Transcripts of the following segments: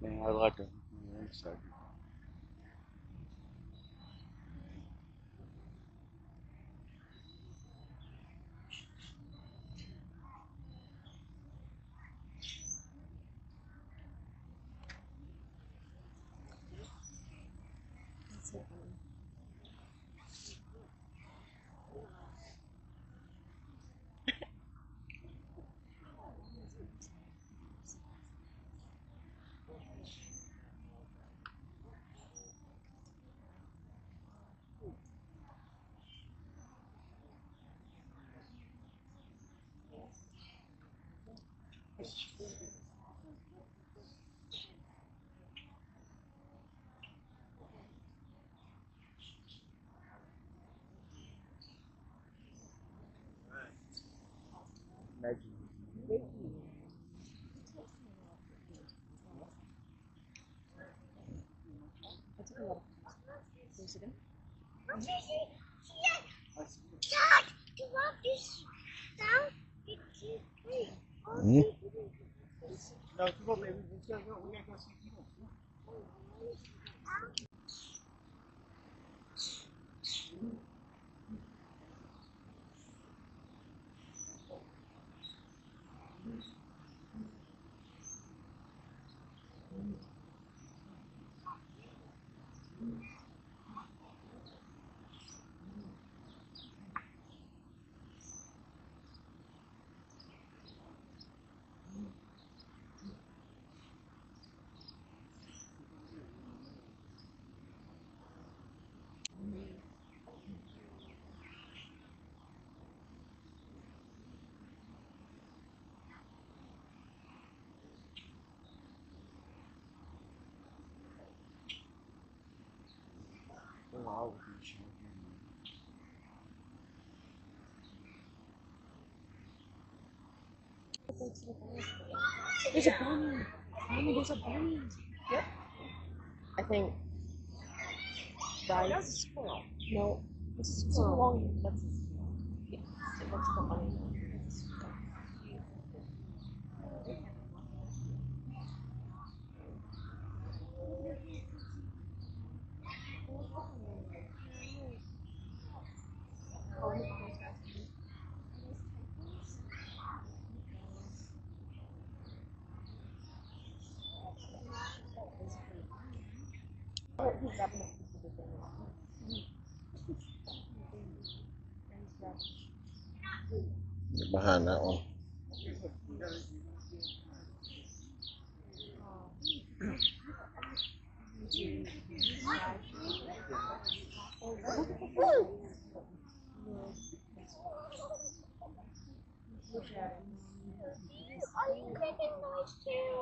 Man, I like it. Inside. Imagine. Dad, do you want this down? Hmm? No, come on, baby. Let's go. We gotta go see people. Wow. There's a bunny. Mommy, there's a bunny. Yep. I think. Right. That's a squirrel. No. It's a squirrel. That's a squirrel. Yes. It looks like a bunny. Get behind that one. Are you getting noise too?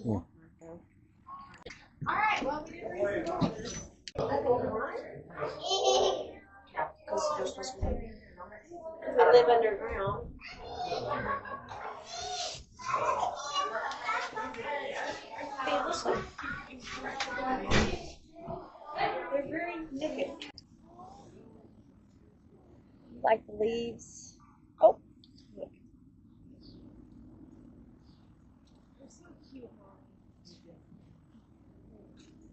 Alright, well, we didn't read the because they're supposed to be. They live underground. Hey, listen. They're very naked. Like the leaves. Oh, look. They're so cute, Mom.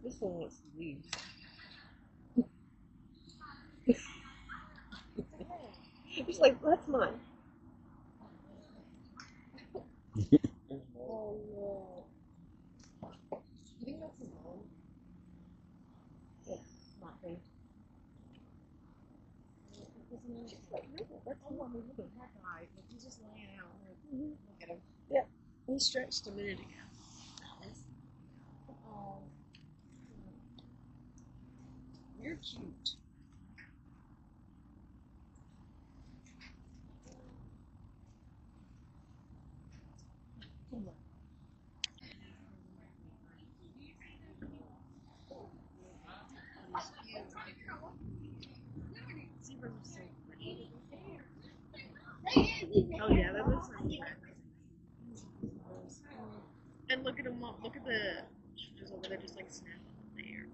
This one wants leaves. He's like, that's mine. Oh, no. You think that's his mom? Yeah, not me. Like, no, that's the one we look at. That guy, like, he's just laying out. Look at him. Yeah, he stretched a minute ago. Oh, you're cute. Come on. Zebras are so pretty. Oh yeah, that looks like that. And look at them. Look at the just over there, just like snapping in the air.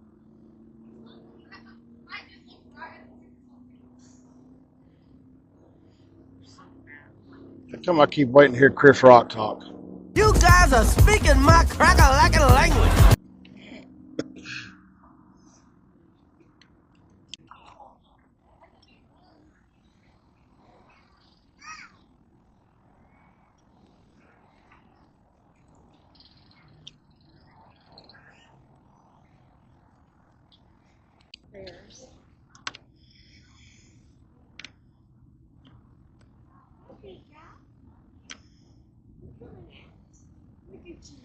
So bad. How come I keep waiting to hear Chris Rock talk? You guys are speaking my crack-a-lackin' language. Bears. Okay, Cat. Look at you.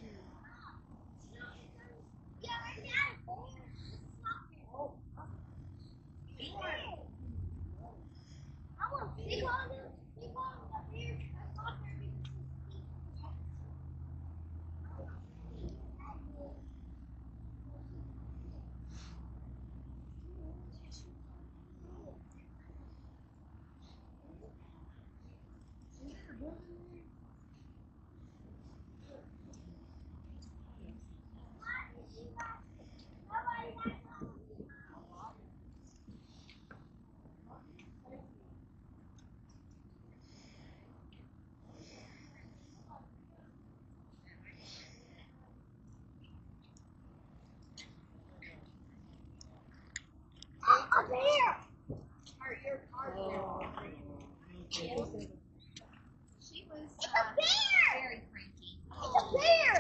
She was very cranky. It's a bear!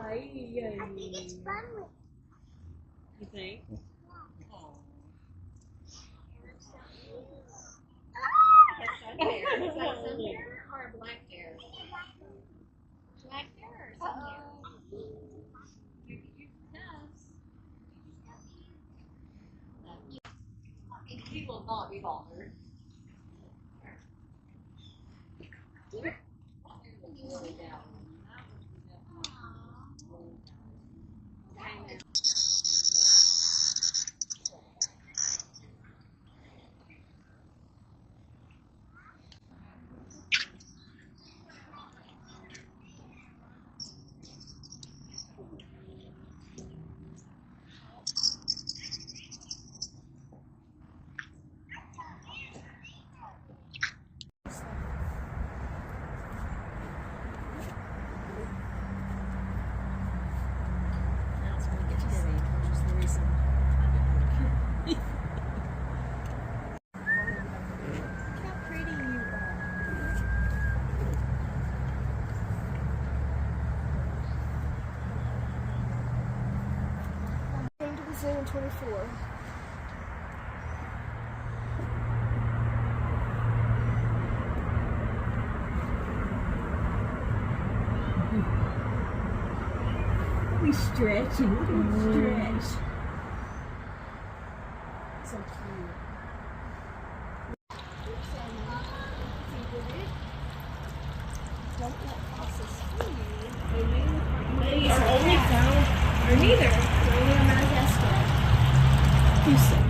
I think it's friendly. You think? Is that sun bear or a black bear? Black bear or sun bear? He will not be bothered. Now it's going to get heavy, which is the reason. Look how pretty you are. Came to the zoo in 24. We stretching, we stretch. So cute. Don't let foxes fool you. Are we found? Or neither. Waiting on Madagascar. Houston.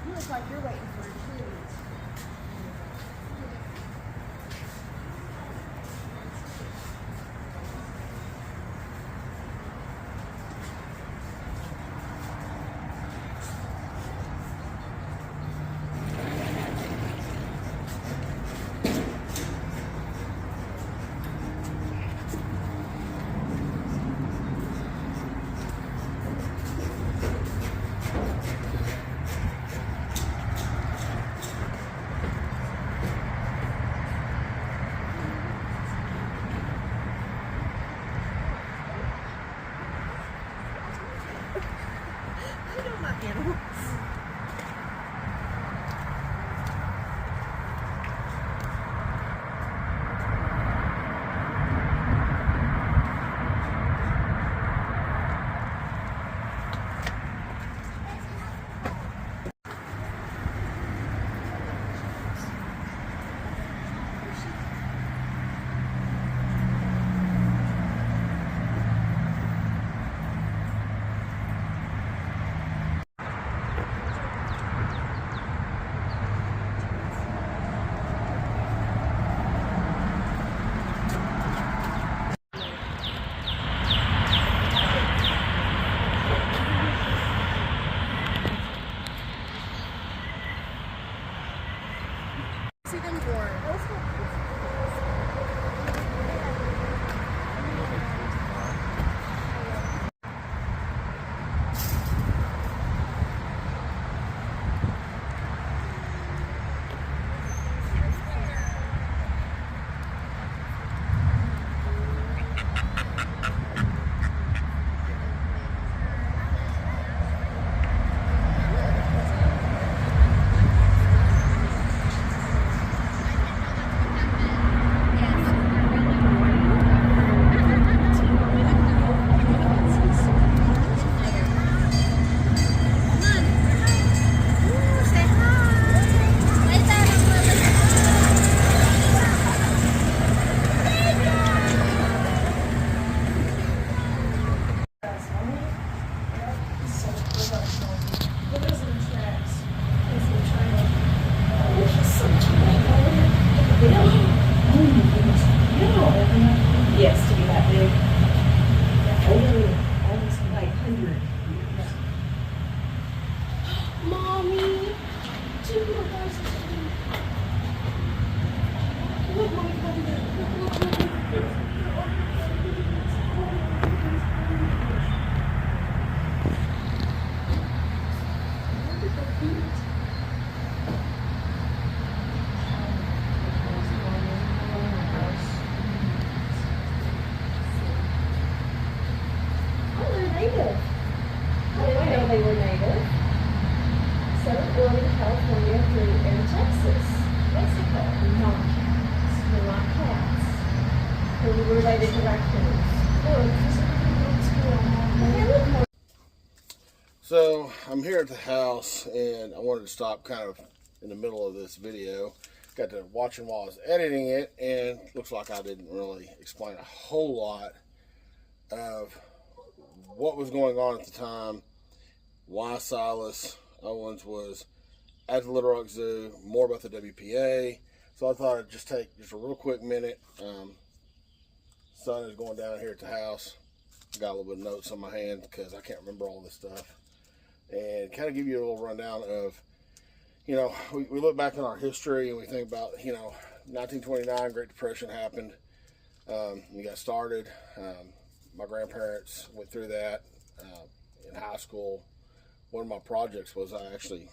You look like you're waiting for a treat. I know my animals. See them born. Yes, to be that big. Almost like 100. Mommy! Two more guys. Look, Mommy, oh, they're native. How did I know they were native? Southern Oregon, California, Peru, and Texas. Mexico. Non-cats. They're not cats. They're related to raccoons. So I'm here at the house, and I wanted to stop kind of in the middle of this video. Got to watching while I was editing it, and looks like I didn't really explain a whole lot of what was going on at the time, why Silas Owens was at the Little Rock Zoo, more about the WPA. So I thought I'd just take just a real quick minute. Sun is going down here at the house. Got a little bit of notes on my hand because I can't remember all this stuff. And kind of give you a little rundown of, you know, we look back in our history and we think about, 1929, Great Depression happened. We got started. My grandparents went through that in high school. One of my projects was I actually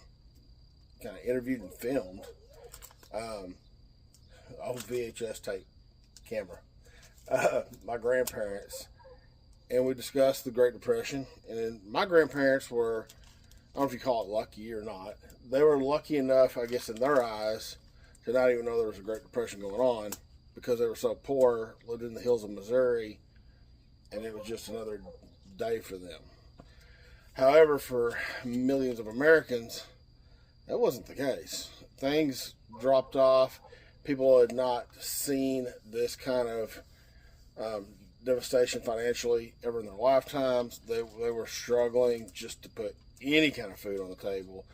kind of interviewed and filmed old VHS tape camera. My grandparents, and we discussed the Great Depression. And my grandparents were I don't know if you call it lucky or not. They were lucky enough, I guess, in their eyes, to not even know there was a Great Depression going on because they were so poor, lived in the hills of Missouri, and it was just another day for them. However, for millions of Americans, that wasn't the case. Things dropped off. People had not seen this kind of devastation financially ever in their lifetimes. They were struggling just to put any kind of food on the table,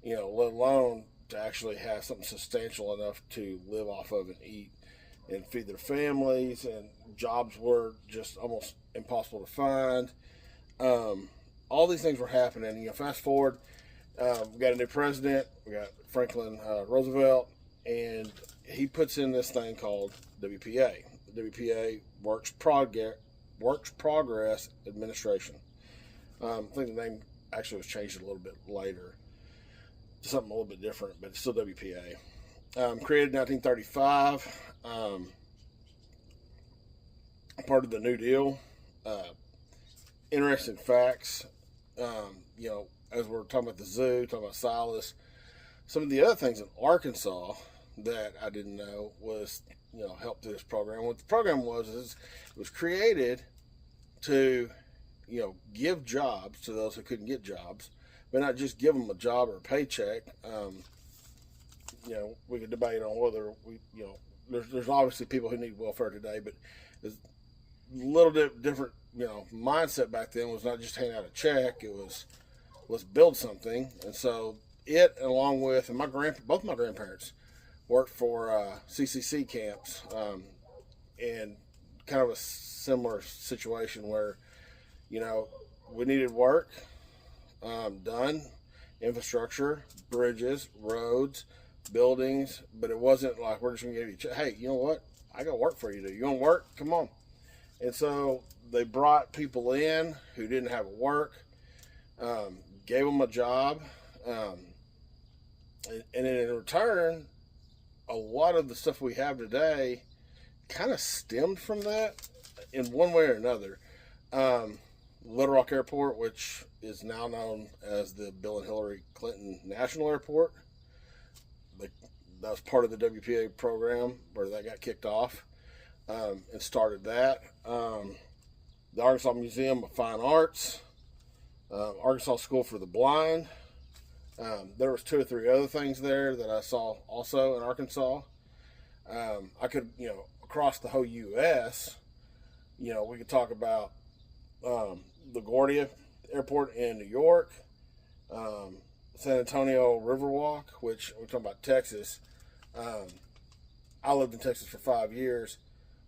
let alone to actually have something substantial enough to live off of and eat and feed their families. And jobs were just almost impossible to find. All these things were happening. Fast forward, we got a new president. We got Franklin Roosevelt, and he puts in this thing called WPA. The WPA Works Progress Administration. I think the name actually was changed a little bit later to something a little bit different, but it's still WPA. Created in 1935, part of the New Deal. Interesting facts. As we're talking about the zoo, talking about Silas, some of the other things in Arkansas that I didn't know was, helped through this program. What the program was is it was created to, give jobs to those who couldn't get jobs, but not just give them a job or a paycheck. We could debate on whether there's obviously people who need welfare today, but there's a little bit different, mindset back then was not just hand out a check. It was, let's build something. And so it, along with, and both my grandparents worked for CCC camps, and kind of a similar situation where, we needed work done, infrastructure, bridges, roads, buildings, but it wasn't like we're just going to give you a check. Hey, you know what? I got work for you to do. You want work? Come on. And so they brought people in who didn't have work, gave them a job, and then in return, a lot of the stuff we have today kind of stemmed from that in one way or another. Little Rock Airport, which is now known as the Bill and Hillary Clinton National Airport, that was part of the WPA program where that got kicked off, and started that. The Arkansas Museum of Fine Arts, Arkansas School for the Blind. There was 2 or 3 other things there that I saw also in Arkansas. I could, across the whole U.S., we could talk about LaGuardia Airport in New York, San Antonio Riverwalk, which we're talking about Texas. I lived in Texas for 5 years.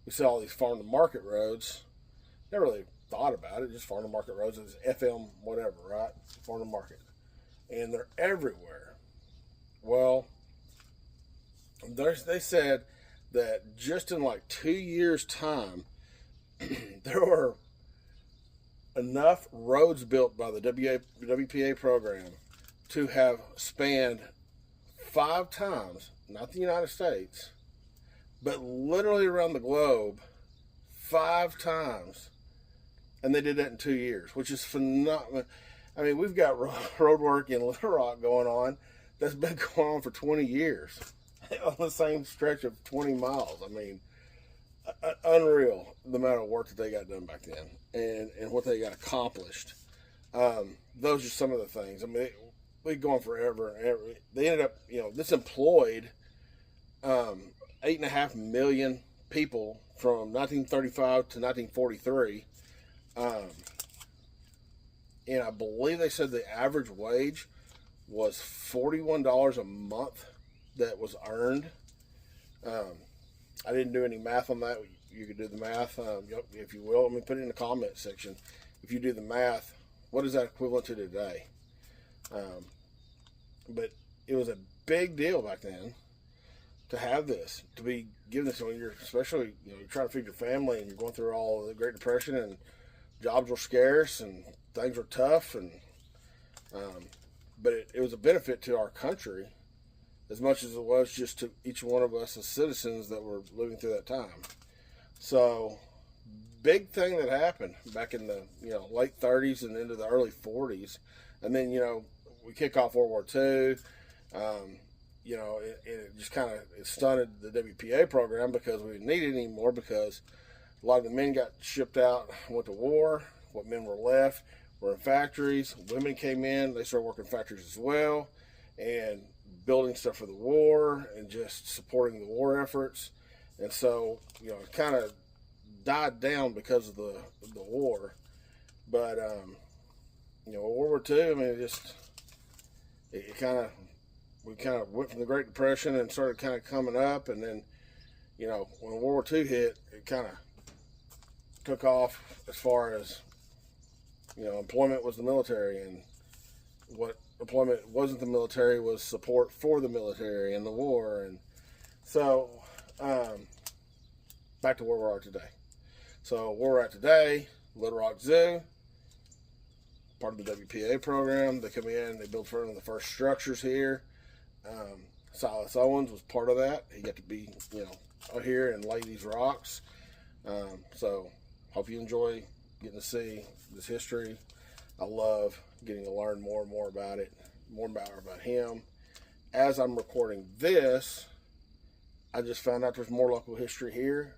We saw all these farm to market roads. Never really thought about it, just farm to market roads. It's FM, whatever, right? Farm to market. And they're everywhere. Well, they said that just in like 2 years' time, there were enough roads built by the WPA program to have spanned 5 times, not the United States, but literally around the globe 5 times. And they did that in 2 years, which is phenomenal. I mean, we've got road work in Little Rock going on that's been going on for 20 years on the same stretch of 20 miles. I mean, unreal the amount of work that they got done back then and what they got accomplished. Those are some of the things. I mean, we go on forever and ever. They ended up, this employed 8.5 million people from 1935 to 1943. And I believe they said the average wage was $41 a month that was earned. I didn't do any math on that. You could do the math, if you will. Let me put it in the comment section. If you do the math, what is that equivalent to today? But it was a big deal back then to have this, to be given this when you're, especially, you're trying to feed your family and you're going through all the Great Depression and jobs were scarce and things were tough, and but it was a benefit to our country as much as it was just to each one of us as citizens that were living through that time. So, big thing that happened back in the late 30s and into the early 40s, and then we kick off World War II. You know, it just kind of stunted the WPA program because we didn't need it anymore because a lot of the men got shipped out, went to war. What men were left were in factories. Women came in, they started working factories as well and building stuff for the war and just supporting the war efforts. And so, you know, it kind of died down because of the war. But, you know, World War II, I mean, we kind of went from the Great Depression and started kind of coming up. And then, you know, when World War II hit, it kind of took off as far as, you know, employment was the military, and what employment wasn't the military was support for the military and the war. And so, back to where we are today. So where we're at today, Little Rock Zoo, part of the WPA program. They come in, they build one of the first structures here. Silas Owens was part of that. He got to be, you know, out here and lay these rocks. So hope you enjoy getting to see this history. I love getting to learn more and more about it, more about him. As I'm recording this, I just found out there's more local history here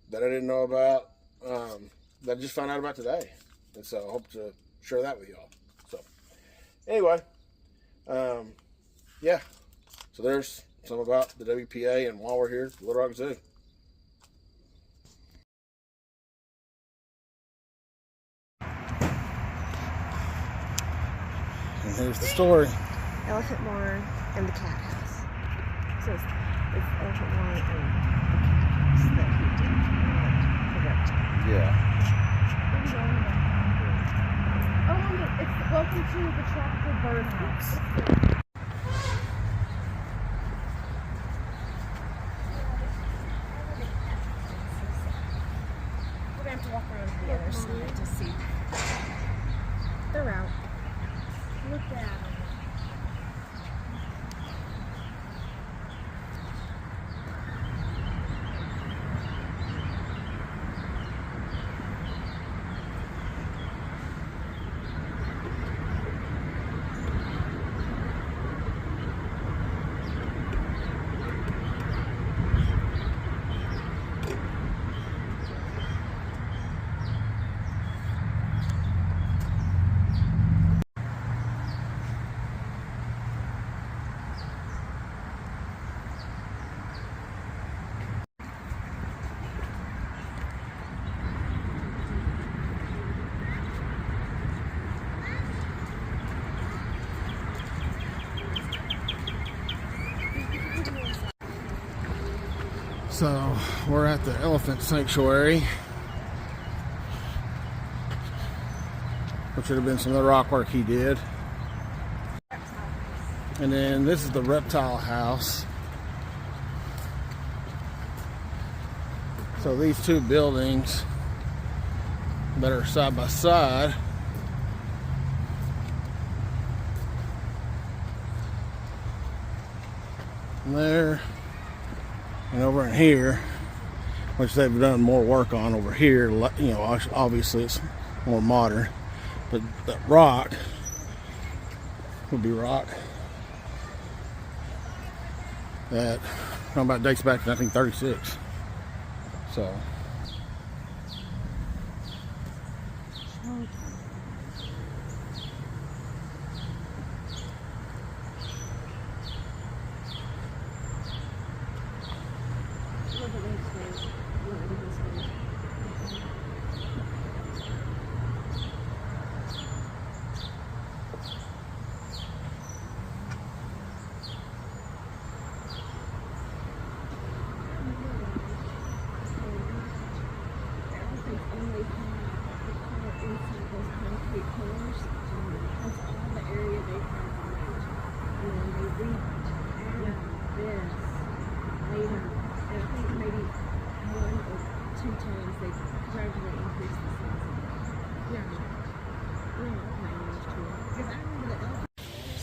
that I didn't know about, that I just found out about today. And so I hope to share that with y'all. So anyway, yeah. So there's some about the WPA and while we're here at Little Rock Zoo. And here's the story. Elephant barn and the cat house. So it's elephant barn and the cat house that he did, not the reptile. Yeah. Oh, it's welcome to the tropical bird house. We're gonna have to walk around to the other side to see. They're out. Look at them. So we're at the elephant sanctuary, which would have been some of the rock work he did. And then this is the reptile house. So these two buildings that are side by side there and over in here, which they've done more work on over here. You know, obviously it's more modern, but that rock would be rock that about dates back to 1936. So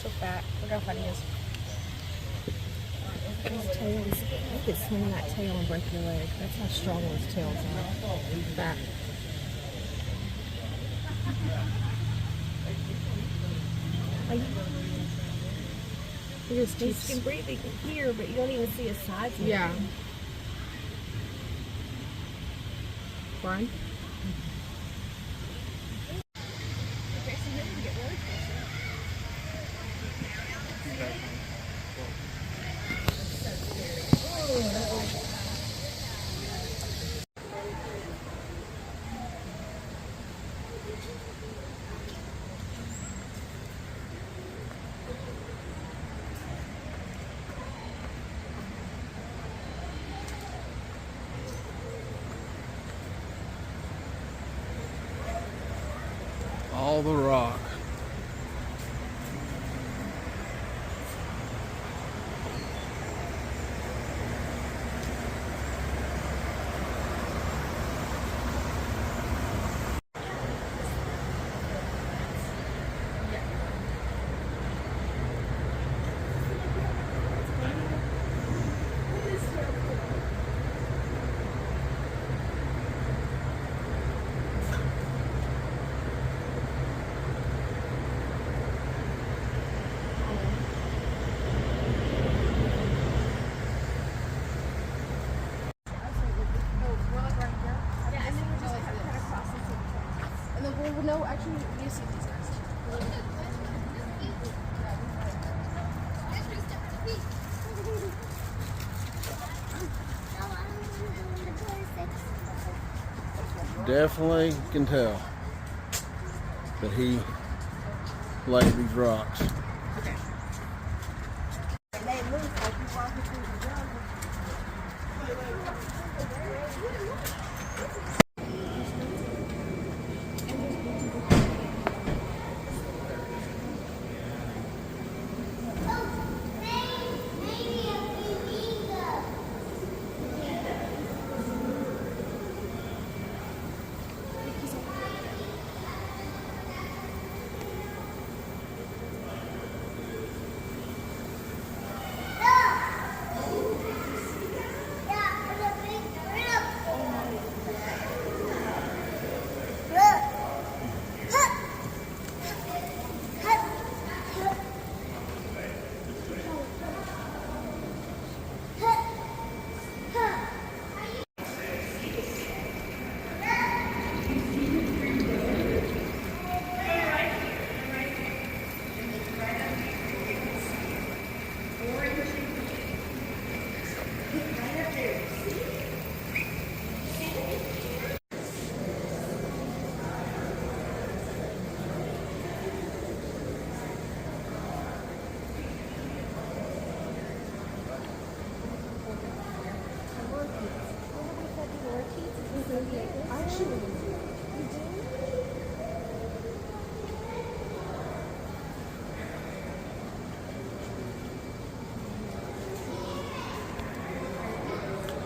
so fat. Look how fat he is. His tails. You could swing that tail and break your leg. That's how strong his tails are. Fat. Are you He just He keeps. can breathe here, but you don't even see his sides. Yeah. Brian? All the rock. No, actually, you see these guys. Definitely can tell that he laid these rocks.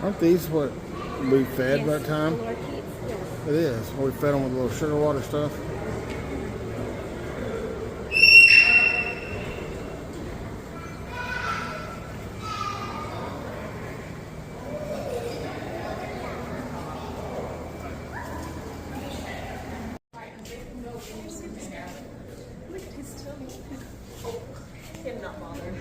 Aren't these what we fed that time? It is. We fed them with a little sugar water stuff. Him not bothered.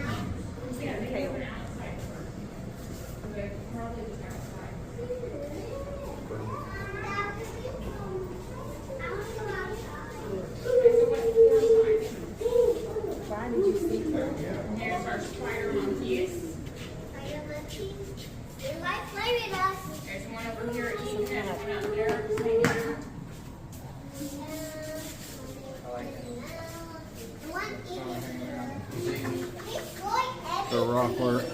There's one over here eating and one out there just hanging out. The rock work.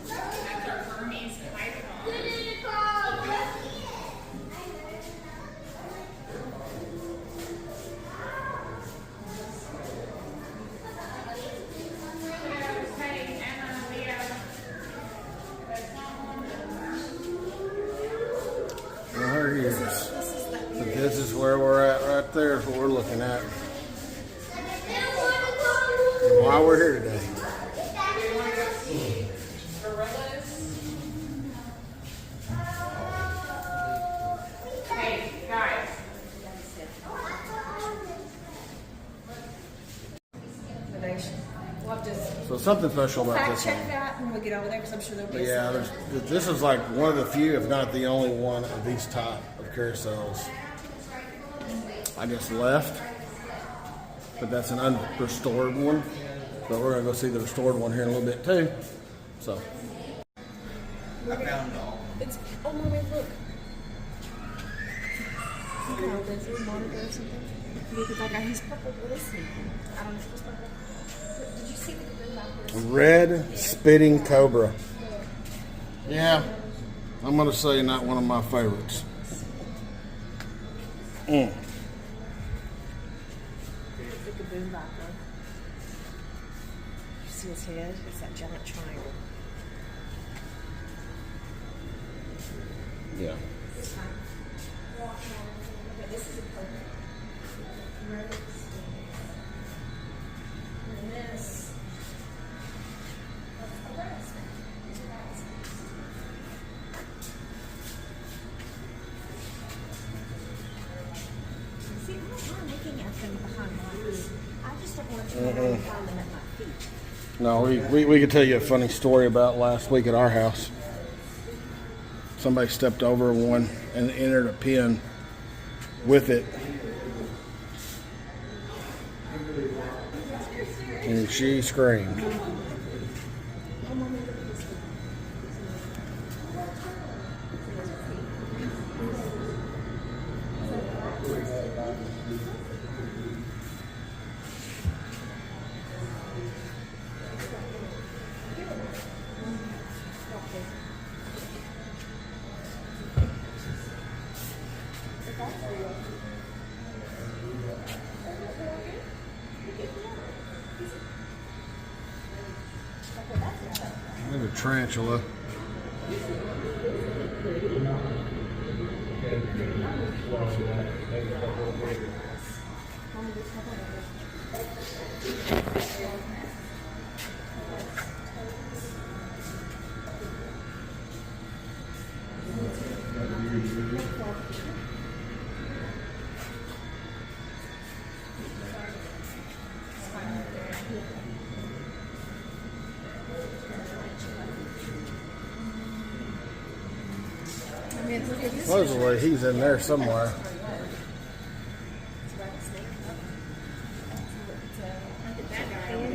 That's our Hermes python. Hey, Emma, Leah. There he is. So this is where we're at right there, is what we're looking at. And why we're here today. Hey, guys. So something special We'll about fact this check one. that when we get over there because I'm sure there'll be But a yeah, this is like one of the few, if not the only one of these type of carousels I guess left. But that's an unrestored one. But we're gonna go see the restored one here in a little bit too. So I found all. It's, oh no, wait, look. Some kind of laser monitor or something. Look at that guy, he's purple. What is he? I don't know if he's purple. Did you see the green backwards? red spitting cobra. Yeah, I'm gonna say not one of my favorites. It's like a boom backer. You see his head? It's that giant triangle. Yeah. This is a purple. Red. And this. See, I don't mind looking at them behind glass. I just don't want to turn around and find them at my feet. No, we could tell you a funny story about last week at our house. Somebody stepped over one and entered a pin with it. And she screamed. There's a tarantula. Supposedly he's in there somewhere.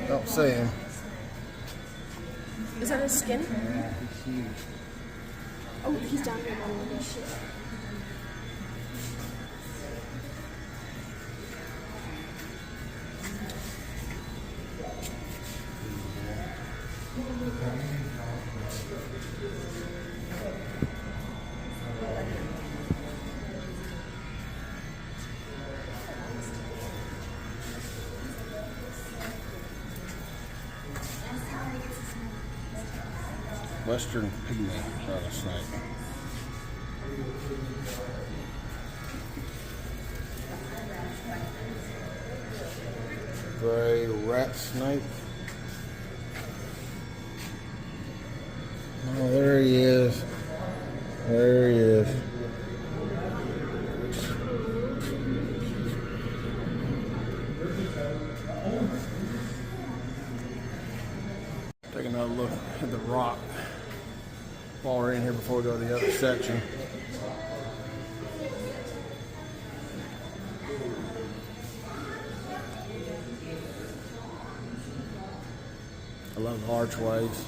Don't see him. Is that his skin? Oh, he's down here on the shit. Western pygmy rattlesnake. Gray rat snake. Oh, there he is. There he is. Take another look at the rock while we're in here before we go to the other section. I love the archways.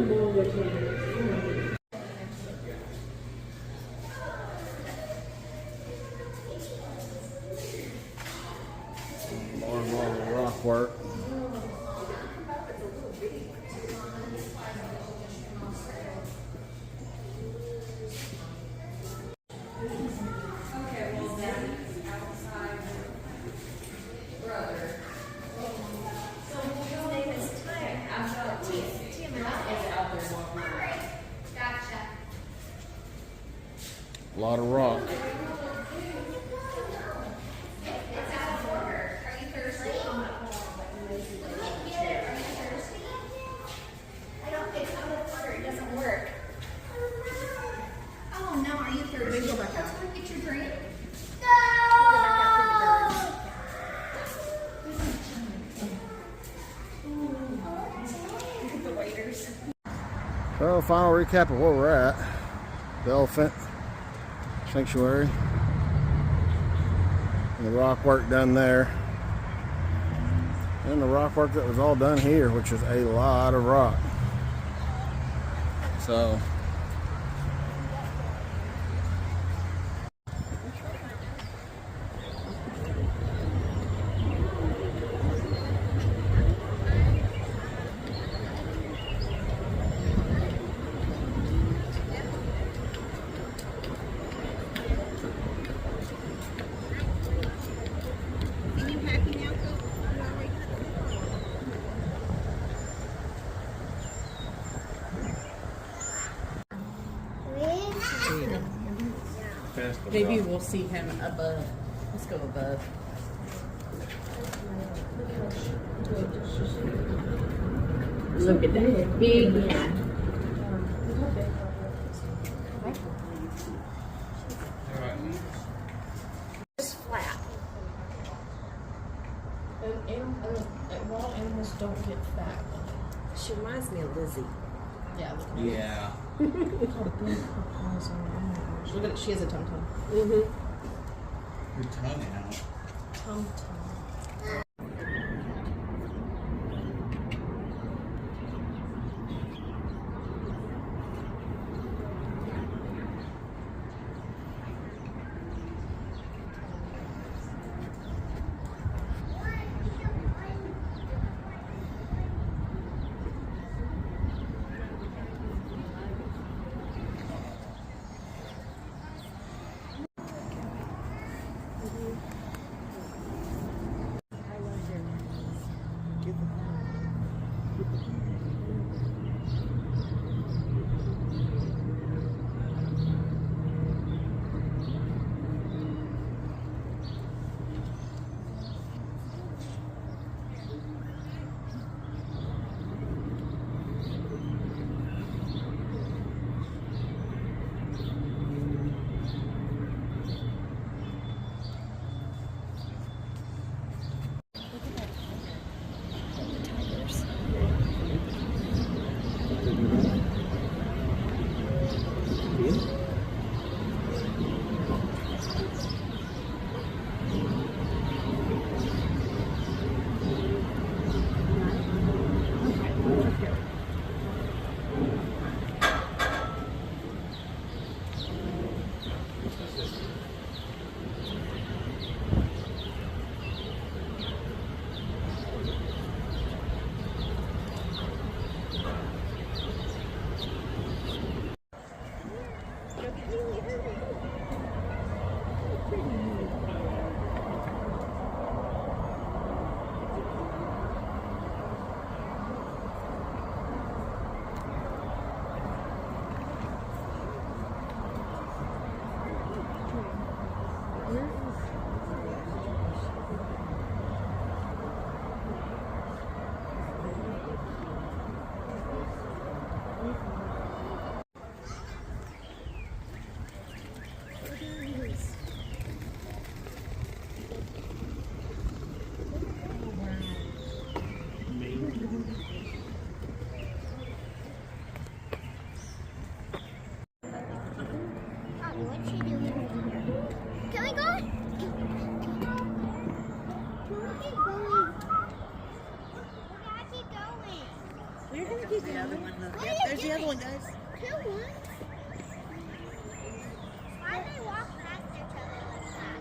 More and more rock work. A lot of rock. Oh no, are you thirsty? Go back out. Let's go get your drink. So, final recap of where we're at. The elephant sanctuary. And the rock work done there. And the rock work that was all done here, which is a lot of rock. So, Maybe we'll see him above. Let's go above. Look at that big man. Just flat. And wild animals don't get fat. She reminds me of Lizzie. Yeah. Look at Yeah. Look at it. She has a tum tum. Her tongue out. Tum tum. The other one. Yep, there's the other one, guys. Kill one. Why do they walk past each other like that?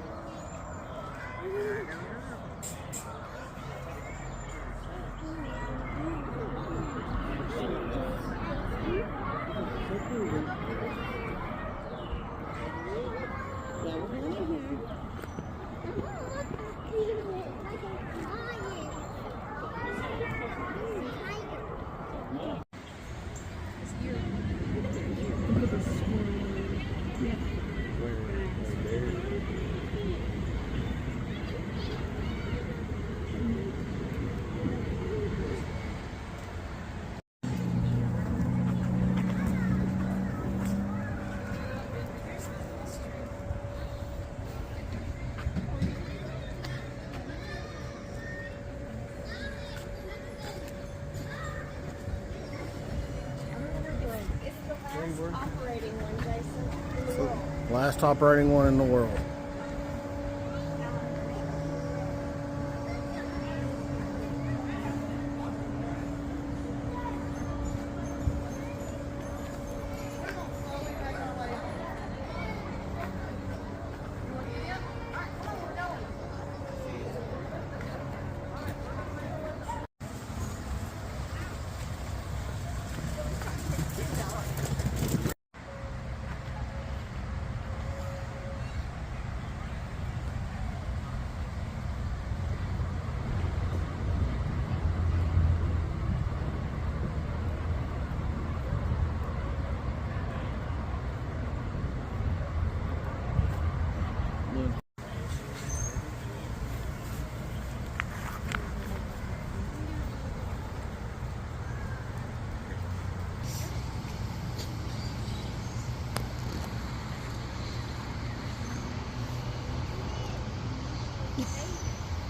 Operating one, Jason. Last operating one in the world.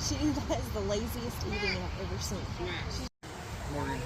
She has the laziest eating I've ever seen. Morning.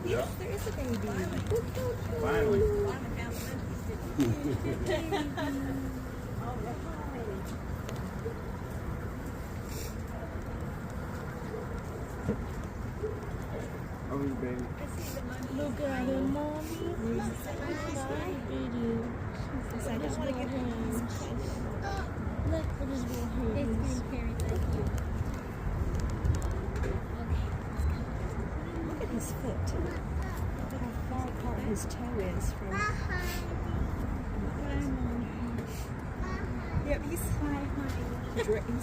Yes, there is a baby. Finally. Oh, his baby. Look at him, Mommy. It's like his little hands. Look at his little hands. Look at his foot. Look how far apart his toe is from. Yep, he's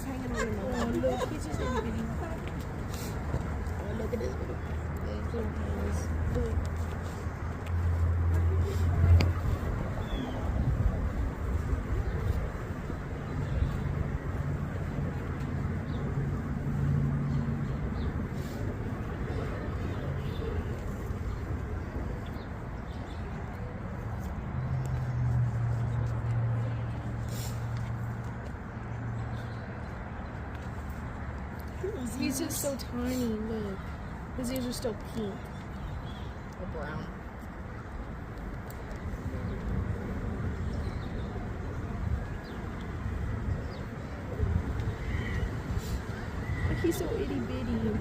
hanging on the Oh, look, he's just a little bitty. Oh, look at his little hands. Look. He's just so tiny, look. His ears are still pink. Or brown. Like he's so itty bitty. Look.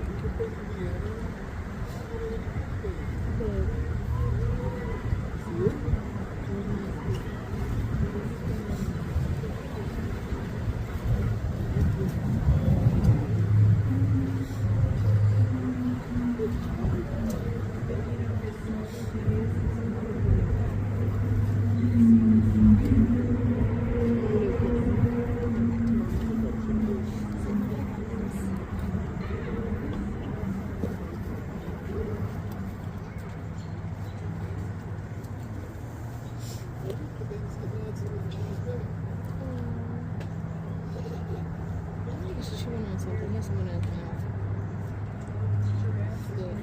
He's chewing on something. He has something in his mouth. Look.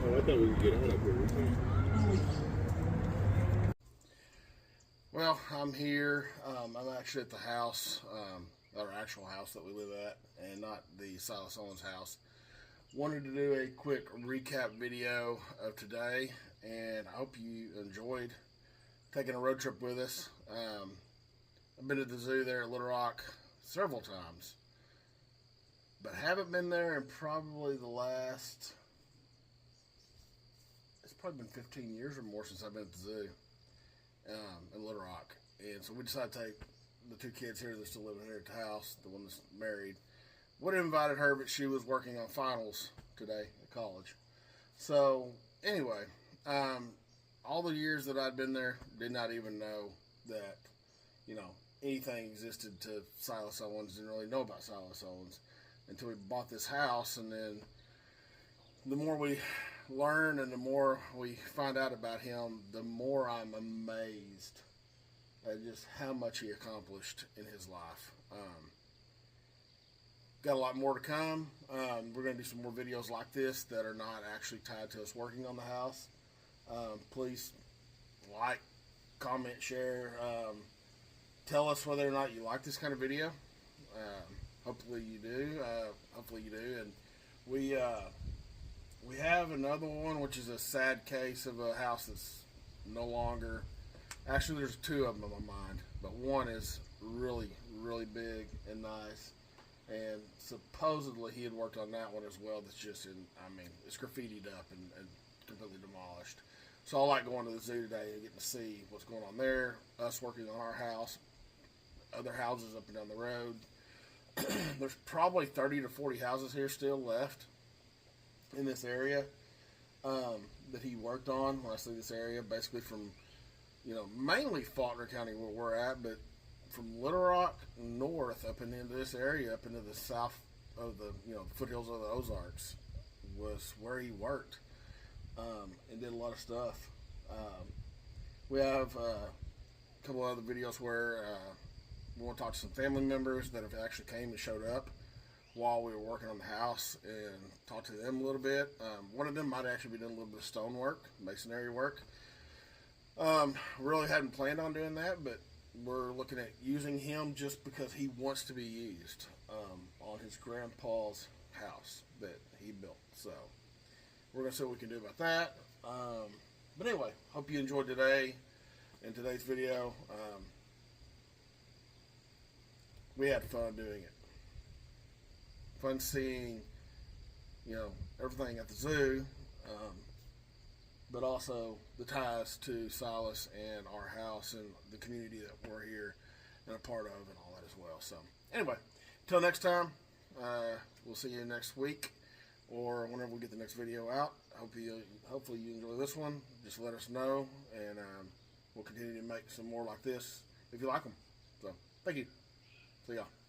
Oh, I thought we could get out up here. Well, I'm here. I'm actually at the house, our actual house that we live at, and not the Silas Owens house. Wanted to do a quick recap video of today, and I hope you enjoyed taking a road trip with us. I've been to the zoo there at Little Rock several times, but haven't been there in probably the last, it's probably been 15 years or more since I've been at the zoo in Little Rock. And so we decided to take the two kids here that's still living here at the house, the one that's married. Would have invited her, but she was working on finals today at college. So anyway, all the years that I'd been there, did not even know that, you know, anything existed to Silas Owens. Didn't really know about Silas Owens until we bought this house. And then the more we learn and the more we find out about him, the more I'm amazed at just how much he accomplished in his life. Got a lot more to come. We're going to do some more videos like this that are not actually tied to us working on the house. Please like, comment, share. Tell us whether or not you like this kind of video. Hopefully you do. And we have another one, which is a sad case of a house that's no longer. Actually, there's two of them in my mind, but one is really, really big and nice. And supposedly he had worked on that one as well. That's just it's graffitied up and completely demolished. So I like going to the zoo today and getting to see what's going on there. Us working on our house, other houses up and down the road. There's probably 30 to 40 houses here still left in this area that he worked on. When I say this area, basically from, mainly Faulkner County where we're at, but from Little Rock north up and into this area, up into the south of the, foothills of the Ozarks was where he worked and did a lot of stuff. We have a couple other videos where we want to talk to some family members that have actually came and showed up while we were working on the house and talk to them a little bit. One of them might actually be doing a little bit of stone work, masonry work. Really hadn't planned on doing that, but we're looking at using him just because he wants to be used on his grandpa's house that he built. So we're going to see what we can do about that. But anyway, hope you enjoyed today and today's video. We had fun doing it. Fun seeing, everything at the zoo, but also the ties to Silas and our house and the community that we're here and a part of and all that as well. So anyway, until next time, we'll see you next week or whenever we get the next video out. Hopefully you enjoy this one. Just let us know, and we'll continue to make some more like this if you like them. So Thank you. See y'all.